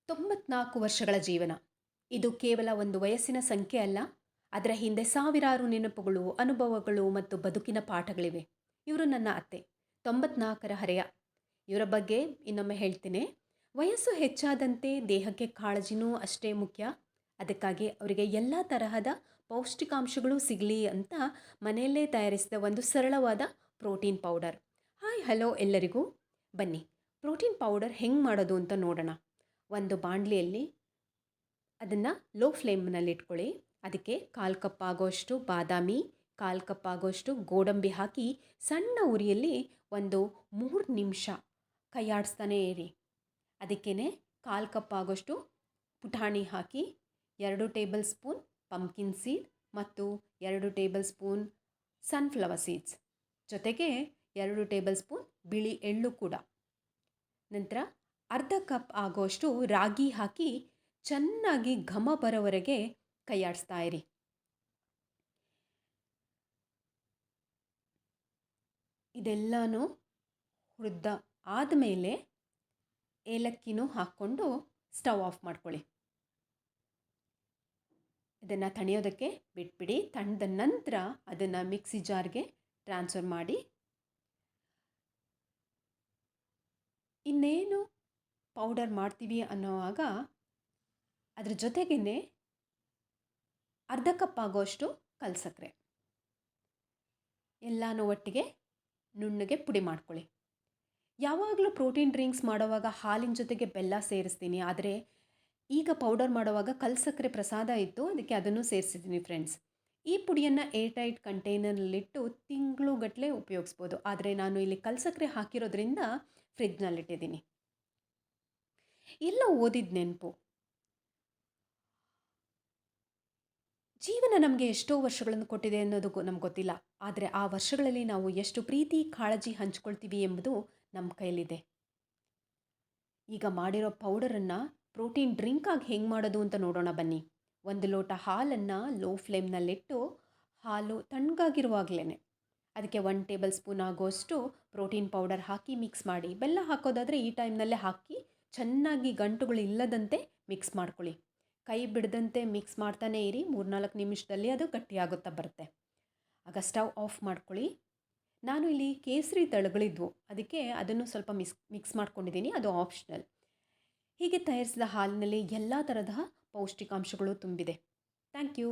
94 ವರ್ಷಗಳ ಜೀವನ. ಇದು ಕೇವಲ ಒಂದು ವಯಸ್ಸಿನ ಸಂಖ್ಯೆ ಅಲ್ಲ, ಅದರ ಹಿಂದೆ ಸಾವಿರಾರು ನೆನಪುಗಳು, ಅನುಭವಗಳು ಮತ್ತು ಬದುಕಿನ ಪಾಠಗಳಿವೆ. ಇವರು ನನ್ನ ಅತ್ತೆ, 94ರ ಹರೆಯ. ಇವರ ಬಗ್ಗೆ ಇನ್ನೊಮ್ಮೆ ಹೇಳ್ತೀನಿ. ವಯಸ್ಸು ಹೆಚ್ಚಾದಂತೆ ದೇಹಕ್ಕೆ ಕಾಳಜಿನೂ ಅಷ್ಟೇ ಮುಖ್ಯ. ಅದಕ್ಕಾಗಿ ಅವರಿಗೆ ಎಲ್ಲ ತರಹದ ಪೌಷ್ಟಿಕಾಂಶಗಳು ಸಿಗಲಿ ಅಂತ ಮನೆಯಲ್ಲೇ ತಯಾರಿಸಿದ ಒಂದು ಸರಳವಾದ ಪ್ರೋಟೀನ್ ಪೌಡರ್. ಹಾಯ್ ಹಲೋ ಎಲ್ಲರಿಗೂ. ಬನ್ನಿ, ಪ್ರೋಟೀನ್ ಪೌಡರ್ ಹೆಂಗೆ ಮಾಡೋದು ಅಂತ ನೋಡೋಣ. ಒಂದು ಬಾಣಲಿಯಲ್ಲಿ ಅದನ್ನು ಲೋ ಫ್ಲೇಮ್ನಲ್ಲಿ ಇಟ್ಕೊಳ್ಳಿ. ಅದಕ್ಕೆ 1/4 ಕಪ್ ಆಗೋಷ್ಟು ಬಾದಾಮಿ, 1/4 ಕಪ್ ಆಗೋಷ್ಟು ಗೋಡಂಬಿ ಹಾಕಿ ಸಣ್ಣ ಉರಿಯಲ್ಲಿ ಒಂದು 3 ನಿಮಿಷ ಕೈಯಾಡಿಸ್ತಾನೇ ಇರಿ. ಅದಕ್ಕೇ 1/4 ಕಪ್ ಆಗೋಷ್ಟು ಪುಟಾಣಿ ಹಾಕಿ, 2 ಟೇಬಲ್ ಸ್ಪೂನ್ ಪಂಪ್ಕಿನ್ ಸೀಡ್ ಮತ್ತು 2 ಟೇಬಲ್ ಸ್ಪೂನ್ ಸನ್ಫ್ಲವರ್ ಸೀಡ್ಸ್, ಜೊತೆಗೆ 2 ಟೇಬಲ್ ಸ್ಪೂನ್ ಬಿಳಿ ಎಳ್ಳು ಕೂಡ. ನಂತರ ಅರ್ಧ ಕಪ್ ಆಗೋಷ್ಟು ರಾಗಿ ಹಾಕಿ ಚೆನ್ನಾಗಿ ಘಮ ಬರೋವರೆಗೆ ಕೈಯಾಡಿಸ್ತಾ ಇರಿ. ಇದೆಲ್ಲನೂ ಹುರಿದ ಆದಮೇಲೆ ಏಲಕ್ಕಿನೂ ಹಾಕ್ಕೊಂಡು ಸ್ಟವ್ ಆಫ್ ಮಾಡ್ಕೊಳ್ಳಿ. ಇದನ್ನು ತಣಿಯೋದಕ್ಕೆ ಬಿಟ್ಬಿಡಿ. ತಣ್ಣದ ನಂತರ ಅದನ್ನು ಮಿಕ್ಸಿ ಜಾರ್ಗೆ ಟ್ರಾನ್ಸ್ಫರ್ ಮಾಡಿ. ಇನ್ನೇನು ಪೌಡರ್ ಮಾಡ್ತೀವಿ ಅನ್ನೋವಾಗ ಅದ್ರ ಜೊತೆಗೇ ಅರ್ಧ ಕಪ್ ಆಗೋಷ್ಟು ಕಲ್ಸಕ್ಕರೆ ಎಲ್ಲನೂ ಒಟ್ಟಿಗೆ ನುಣ್ಣಗೆ ಪುಡಿ ಮಾಡ್ಕೊಳ್ಳಿ. ಯಾವಾಗಲೂ ಪ್ರೋಟೀನ್ ಡ್ರಿಂಕ್ಸ್ ಮಾಡುವಾಗ ಹಾಲಿನ ಜೊತೆಗೆ ಬೆಲ್ಲ ಸೇರಿಸ್ತೀನಿ, ಆದರೆ ಈಗ ಪೌಡರ್ ಮಾಡುವಾಗ ಕಲ್ಸಕ್ಕರೆ ಪ್ರಸಾದ ಇತ್ತು, ಅದಕ್ಕೆ ಅದನ್ನು ಸೇರಿಸಿದ್ದೀನಿ ಫ್ರೆಂಡ್ಸ್. ಈ ಪುಡಿಯನ್ನು ಏರ್ಟೈಟ್ ಕಂಟೈನರ್ನಲ್ಲಿಟ್ಟು ತಿಂಗಳುಗಟ್ಟಲೆ ಉಪಯೋಗಿಸ್ಬೋದು, ಆದರೆ ನಾನು ಇಲ್ಲಿ ಕಲ್ಸಕ್ಕರೆ ಹಾಕಿರೋದ್ರಿಂದ ಫ್ರಿಜ್ನಲ್ಲಿಟ್ಟಿದ್ದೀನಿ. ಎಲ್ಲ ಓದಿದ ನೆನಪು. ಜೀವನ ನಮಗೆ ಎಷ್ಟೋ ವರ್ಷಗಳನ್ನು ಕೊಟ್ಟಿದೆ ಅನ್ನೋದು ನಮ್ಗೆ ಗೊತ್ತಿಲ್ಲ, ಆದರೆ ಆ ವರ್ಷಗಳಲ್ಲಿ ನಾವು ಎಷ್ಟು ಪ್ರೀತಿ ಕಾಳಜಿ ಹಂಚ್ಕೊಳ್ತೀವಿ ಎಂಬುದು ನಮ್ಮ ಕೈಲಿದೆ. ಈಗ ಮಾಡಿರೋ ಪೌಡರನ್ನು ಪ್ರೋಟೀನ್ ಡ್ರಿಂಕಾಗಿ ಹೆಂಗೆ ಮಾಡೋದು ಅಂತ ನೋಡೋಣ ಬನ್ನಿ. 1 ಲೋಟ ಹಾಲನ್ನು ಲೋ ಫ್ಲೇಮ್ನಲ್ಲಿಟ್ಟು, ಹಾಲು ತಣ್ಣಗಾಗಿರುವಾಗಲೇ ಅದಕ್ಕೆ 1 ಟೇಬಲ್ ಸ್ಪೂನ್ ಆಗೋಷ್ಟು ಪ್ರೋಟೀನ್ ಪೌಡರ್ ಹಾಕಿ ಮಿಕ್ಸ್ ಮಾಡಿ. ಬೆಲ್ಲ ಹಾಕೋದಾದರೆ ಈ ಟೈಮ್ನಲ್ಲೇ ಹಾಕಿ ಚೆನ್ನಾಗಿ ಗಂಟುಗಳು ಇಲ್ಲದಂತೆ ಮಿಕ್ಸ್ ಮಾಡ್ಕೊಳ್ಳಿ. ಕೈ ಬಿಡದಂತೆ ಮಿಕ್ಸ್ ಮಾಡ್ತಾನೇ ಇರಿ. 3-4 ನಿಮಿಷದಲ್ಲಿ ಅದು ಗಟ್ಟಿಯಾಗುತ್ತಾ ಬರುತ್ತೆ. ಆಗ ಸ್ಟವ್ ಆಫ್ ಮಾಡ್ಕೊಳ್ಳಿ. ನಾನು ಇಲ್ಲಿ ಕೇಸರಿ ದಳಗಳಿದ್ವು, ಅದಕ್ಕೆ ಅದನ್ನು ಸ್ವಲ್ಪ ಮಿಕ್ಸ್ ಮಾಡ್ಕೊಂಡಿದ್ದೀನಿ, ಅದು ಆಪ್ಷನಲ್. ಹೀಗೆ ತಯಾರಿಸಿದ ಹಾಲಿನಲ್ಲಿ ಎಲ್ಲ ಥರದ ಪೌಷ್ಟಿಕಾಂಶಗಳು ತುಂಬಿದೆ. Thank you.